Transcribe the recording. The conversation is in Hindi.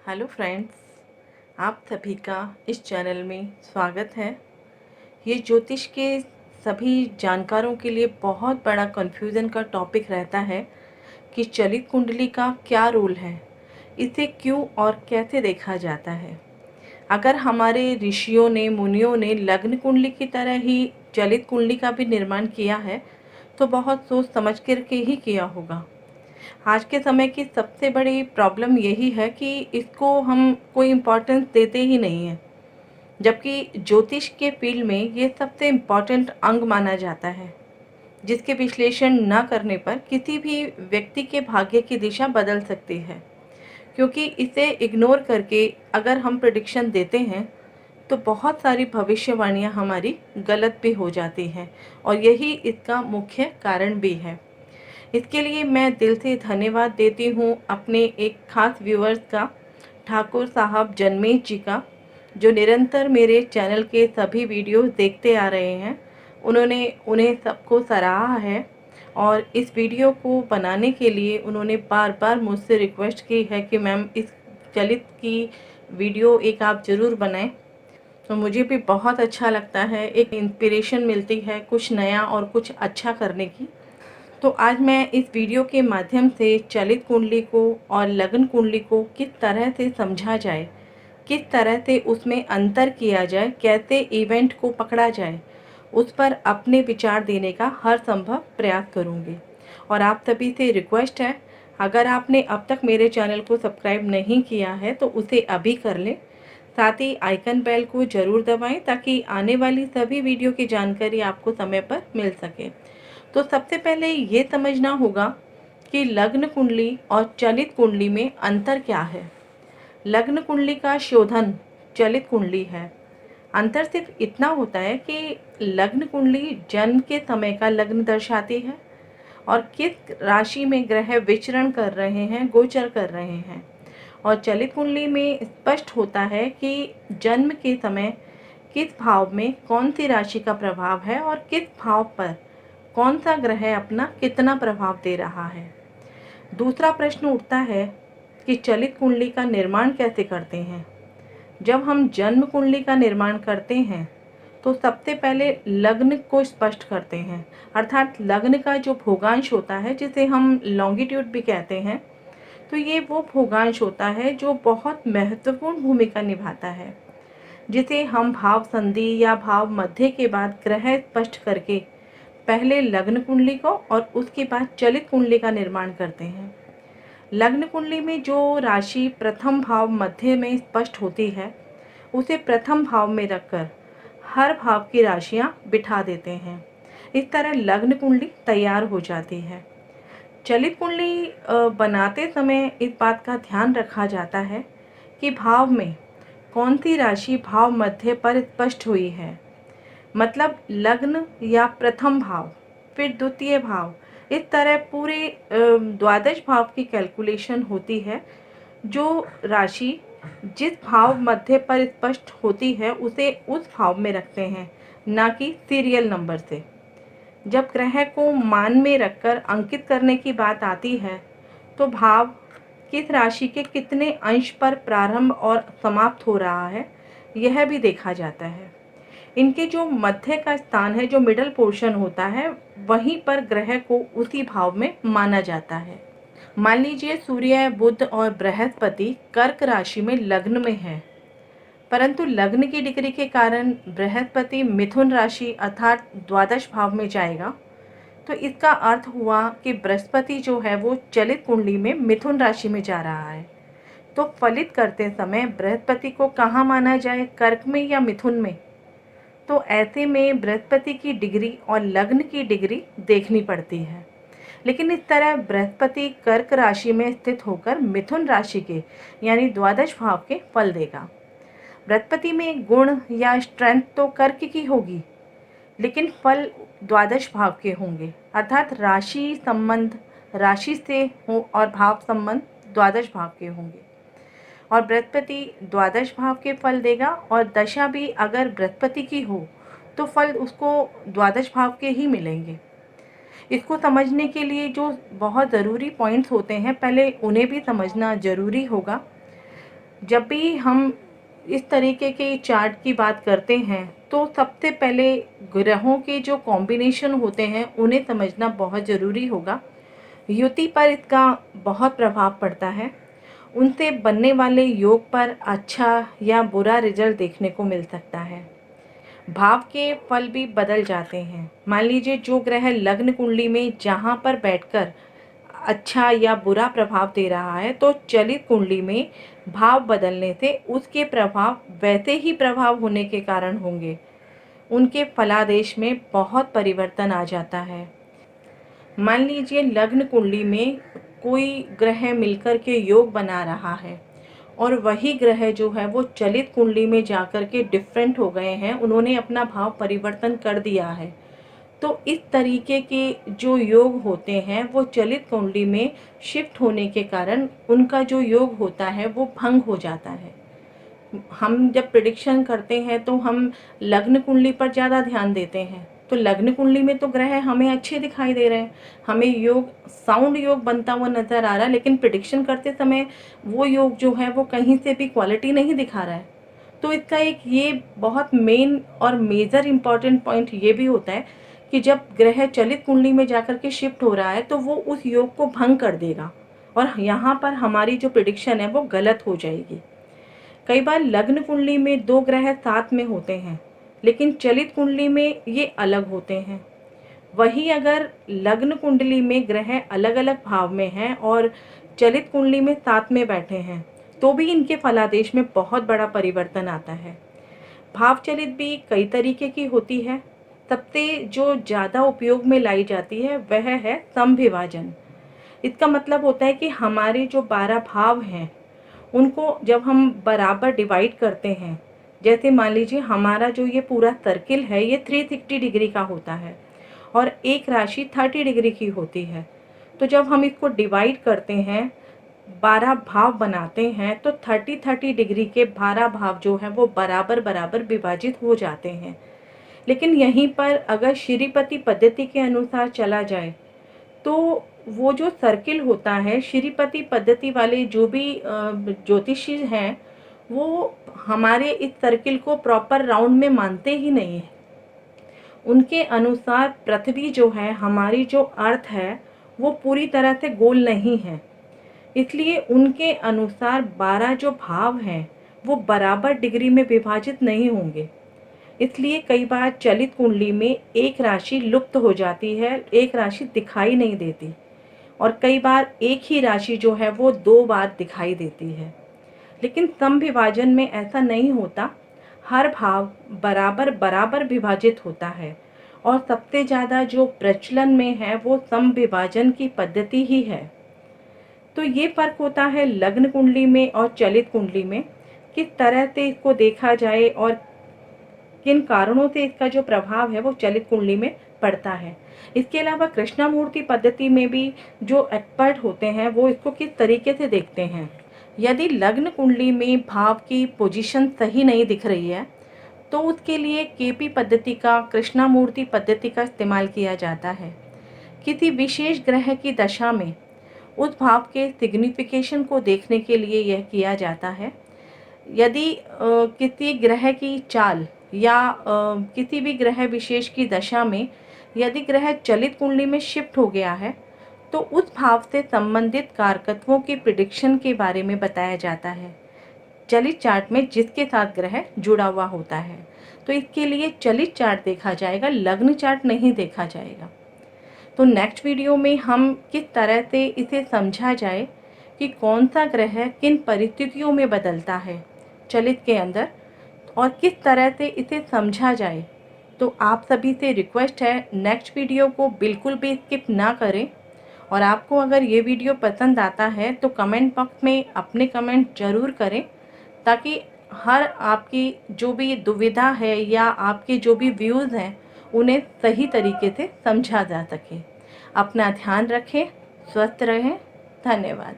हेलो फ्रेंड्स, आप सभी का इस चैनल में स्वागत है। ये ज्योतिष के सभी जानकारों के लिए बहुत बड़ा कन्फ्यूज़न का टॉपिक रहता है कि चलित कुंडली का क्या रोल है, इसे क्यों और कैसे देखा जाता है। अगर हमारे ऋषियों ने, मुनियों ने लग्न कुंडली की तरह ही चलित कुंडली का भी निर्माण किया है, तो बहुत सोच समझ करके ही किया होगा। आज के समय की सबसे बड़ी प्रॉब्लम यही है कि इसको हम कोई इम्पोर्टेंस देते ही नहीं हैं, जबकि ज्योतिष के फील्ड में ये सबसे इम्पोर्टेंट अंग माना जाता है, जिसके विश्लेषण न करने पर किसी भी व्यक्ति के भाग्य की दिशा बदल सकती है। क्योंकि इसे इग्नोर करके अगर हम प्रेडिक्शन देते हैं तो बहुत सारी भविष्यवाणियाँ हमारी गलत भी हो जाती हैं, और यही इसका मुख्य कारण भी है। इसके लिए मैं दिल से धन्यवाद देती हूँ अपने एक खास व्यूअर्स का, ठाकुर साहब जन्मेश जी का, जो निरंतर मेरे चैनल के सभी वीडियोस देखते आ रहे हैं। उन्हें सबको सराहा है, और इस वीडियो को बनाने के लिए उन्होंने बार बार मुझसे रिक्वेस्ट की है कि मैम इस चलित की वीडियो एक आप ज़रूर बनाएं। तो मुझे भी बहुत अच्छा लगता है, एक इंस्पिरेशन मिलती है कुछ नया और कुछ अच्छा करने की। तो आज मैं इस वीडियो के माध्यम से चलित कुंडली को और लग्न कुंडली को किस तरह से समझा जाए, किस तरह से उसमें अंतर किया जाए, कैसे इवेंट को पकड़ा जाए, उस पर अपने विचार देने का हर संभव प्रयास करूँगी। और आप सभी से रिक्वेस्ट है, अगर आपने अब तक मेरे चैनल को सब्सक्राइब नहीं किया है तो उसे अभी कर लें। साथ ही आइकन बेल को ज़रूर दबाएं ताकि आने वाली सभी वीडियो की जानकारी आपको समय पर मिल सके। तो सबसे पहले ये समझना होगा कि लग्न कुंडली और चलित कुंडली में अंतर क्या है। लग्न कुंडली का शोधन चलित कुंडली है। अंतर सिर्फ इतना होता है कि लग्न कुंडली जन्म के समय का लग्न दर्शाती है और किस राशि में ग्रह विचरण कर रहे हैं, गोचर कर रहे हैं। और चलित कुंडली में स्पष्ट होता है कि जन्म के समय किस भाव में कौन सी राशि का प्रभाव है और किस भाव पर कौन सा ग्रह अपना कितना प्रभाव दे रहा है। दूसरा प्रश्न उठता है कि चलित कुंडली का निर्माण कैसे करते हैं। जब हम जन्म कुंडली का निर्माण करते हैं तो सबसे पहले लग्न को स्पष्ट करते हैं, अर्थात लग्न का जो भोगांश होता है, जिसे हम लॉन्गिट्यूड भी कहते हैं, तो ये वो भोगांश होता है जो बहुत महत्वपूर्ण भूमिका निभाता है, जिसे हम भाव संधि या भाव मध्य के बाद ग्रह स्पष्ट करके पहले लग्न कुंडली को और उसके बाद चलित कुंडली का निर्माण करते हैं। लग्न कुंडली में जो राशि प्रथम भाव मध्य में स्पष्ट होती है, उसे प्रथम भाव में रखकर हर भाव की राशियां बिठा देते हैं। इस तरह लग्न कुंडली तैयार हो जाती है। चलित कुंडली बनाते समय इस बात का ध्यान रखा जाता है कि भाव में कौन सी राशि भाव मध्य पर स्पष्ट हुई है, मतलब लग्न या प्रथम भाव, फिर द्वितीय भाव, इस तरह पूरे द्वादश भाव की कैलकुलेशन होती है। जो राशि जिस भाव मध्य पर स्पष्ट होती है उसे उस भाव में रखते हैं, ना कि सीरियल नंबर से। जब ग्रह को मान में रखकर अंकित करने की बात आती है तो भाव किस राशि के कितने अंश पर प्रारंभ और समाप्त हो रहा है, यह भी देखा जाता है। इनके जो मध्य का स्थान है, जो मिडल पोर्शन होता है, वहीं पर ग्रह को उसी भाव में माना जाता है। मान लीजिए सूर्य, बुध और बृहस्पति कर्क राशि में लग्न में है, परंतु लग्न की डिग्री के कारण बृहस्पति मिथुन राशि अर्थात द्वादश भाव में जाएगा, तो इसका अर्थ हुआ कि बृहस्पति जो है वो चलित कुंडली में मिथुन राशि में जा रहा है। तो फलित करते समय बृहस्पति को कहाँ माना जाए, कर्क में या मिथुन में? तो ऐसे में बृहस्पति की डिग्री और लग्न की डिग्री देखनी पड़ती है। लेकिन इस तरह बृहस्पति कर्क राशि में स्थित होकर मिथुन राशि के यानी द्वादश भाव के फल देगा। बृहस्पति में गुण या स्ट्रेंथ तो कर्क की होगी, लेकिन फल द्वादश भाव के होंगे, अर्थात राशि संबंध राशि से हो और भाव संबंध द्वादश भाव के होंगे। और बृहस्पति द्वादश भाव के फल देगा, और दशा भी अगर बृहस्पति की हो तो फल उसको द्वादश भाव के ही मिलेंगे। इसको समझने के लिए जो बहुत ज़रूरी पॉइंट्स होते हैं, पहले उन्हें भी समझना ज़रूरी होगा। जब भी हम इस तरीके के चार्ट की बात करते हैं तो सबसे पहले ग्रहों के जो कॉम्बिनेशन होते हैं उन्हें समझना बहुत ज़रूरी होगा। युति पर इसका बहुत प्रभाव पड़ता है। उनसे बनने वाले योग पर अच्छा या बुरा रिजल्ट देखने को मिल सकता है। भाव के फल भी बदल जाते हैं। मान लीजिए जो ग्रह लग्न कुंडली में जहाँ पर बैठकर अच्छा या बुरा प्रभाव दे रहा है, तो चलित कुंडली में भाव बदलने से उसके प्रभाव वैसे ही प्रभाव होने के कारण होंगे। उनके फलादेश में बहुत परिवर्तन आ जाता है। मान लीजिए लग्न कुंडली में कोई ग्रह मिलकर के योग बना रहा है और वही ग्रह जो है वो चलित कुंडली में जाकर के डिफरेंट हो गए हैं, उन्होंने अपना भाव परिवर्तन कर दिया है। तो इस तरीके के जो योग होते हैं वो चलित कुंडली में शिफ्ट होने के कारण उनका जो योग होता है वो भंग हो जाता है। हम जब प्रिडिक्शन करते हैं तो हम लग्न कुंडली पर ज़्यादा ध्यान देते हैं, तो लग्न कुंडली में तो ग्रह हमें अच्छे दिखाई दे रहे हैं, हमें योग साउंड योग बनता हुआ नज़र आ रहा है, लेकिन प्रिडिक्शन करते समय वो योग जो है वो कहीं से भी क्वालिटी नहीं दिखा रहा है। तो इसका एक ये बहुत मेन और मेजर इम्पॉर्टेंट पॉइंट ये भी होता है कि जब ग्रह चलित कुंडली में जाकर के शिफ्ट हो रहा है तो वो उस योग को भंग कर देगा और यहाँ पर हमारी जो प्रिडिक्शन है वो गलत हो जाएगी। कई बार लग्न कुंडली में दो ग्रह साथ में होते हैं, लेकिन चलित कुंडली में ये अलग होते हैं। वही अगर लग्न कुंडली में ग्रह अलग अलग भाव में हैं और चलित कुंडली में साथ में बैठे हैं, तो भी इनके फलादेश में बहुत बड़ा परिवर्तन आता है। भाव चलित भी कई तरीके की होती है। सबसे जो ज़्यादा उपयोग में लाई जाती है वह है समविभाजन। इसका मतलब होता है कि हमारे जो 12 भाव हैं उनको जब हम बराबर डिवाइड करते हैं, जैसे मान लीजिए हमारा जो ये पूरा सर्किल है ये 360 डिग्री का होता है और एक राशि 30 डिग्री की होती है। तो जब हम इसको डिवाइड करते हैं, 12 भाव बनाते हैं, तो 30-30 डिग्री के 12 भाव जो है वो बराबर बराबर विभाजित हो जाते हैं। लेकिन यहीं पर अगर श्रीपति पद्धति के अनुसार चला जाए तो वो जो सर्किल होता है, श्रीपति पद्धति वाले जो भी ज्योतिषी हैं वो हमारे इस सर्किल को प्रॉपर राउंड में मानते ही नहीं है। उनके अनुसार पृथ्वी जो है, हमारी जो अर्थ है, वो पूरी तरह से गोल नहीं है। इसलिए उनके अनुसार 12 जो भाव हैं वो बराबर डिग्री में विभाजित नहीं होंगे। इसलिए कई बार चलित कुंडली में एक राशि लुप्त हो जाती है, एक राशि दिखाई नहीं देती और कई बार एक ही राशि जो है वो 2 बार दिखाई देती है। लेकिन समविभाजन में ऐसा नहीं होता, हर भाव बराबर बराबर विभाजित होता है और सबसे ज़्यादा जो प्रचलन में है वो समविभाजन की पद्धति ही है। तो ये फ़र्क होता है लग्न कुंडली में और चलित कुंडली में, किस तरह से इसको देखा जाए और किन कारणों से इसका जो प्रभाव है वो चलित कुंडली में पड़ता है। इसके अलावा कृष्णामूर्ति पद्धति में भी जो एक्सपर्ट होते हैं वो इसको किस तरीके से देखते हैं। यदि लग्न कुंडली में भाव की पोजीशन सही नहीं दिख रही है तो उसके लिए केपी पद्धति का, कृष्णामूर्ति पद्धति का इस्तेमाल किया जाता है। किसी विशेष ग्रह की दशा में उस भाव के सिग्निफिकेशन को देखने के लिए यह किया जाता है। यदि किसी ग्रह की चाल या किसी भी ग्रह विशेष की दशा में यदि ग्रह चलित कुंडली में शिफ्ट हो गया है तो उस भाव से संबंधित कारकत्वों की प्रिडिक्शन के बारे में बताया जाता है चलित चार्ट में जिसके साथ ग्रह जुड़ा हुआ होता है। तो इसके लिए चलित चार्ट देखा जाएगा, लग्न चार्ट नहीं देखा जाएगा। तो नेक्स्ट वीडियो में हम किस तरह से इसे समझा जाए कि कौन सा ग्रह किन परिस्थितियों में बदलता है चलित के अंदर और किस तरह से इसे समझा जाए। तो आप सभी से रिक्वेस्ट है नेक्स्ट वीडियो को बिल्कुल भी स्किप ना करें और आपको अगर ये वीडियो पसंद आता है तो कमेंट बॉक्स में अपने कमेंट ज़रूर करें ताकि हर आपकी जो भी दुविधा है या आपके जो भी व्यूज़ हैं उन्हें सही तरीके से समझा जा सके। अपना ध्यान रखें, स्वस्थ रहें। धन्यवाद।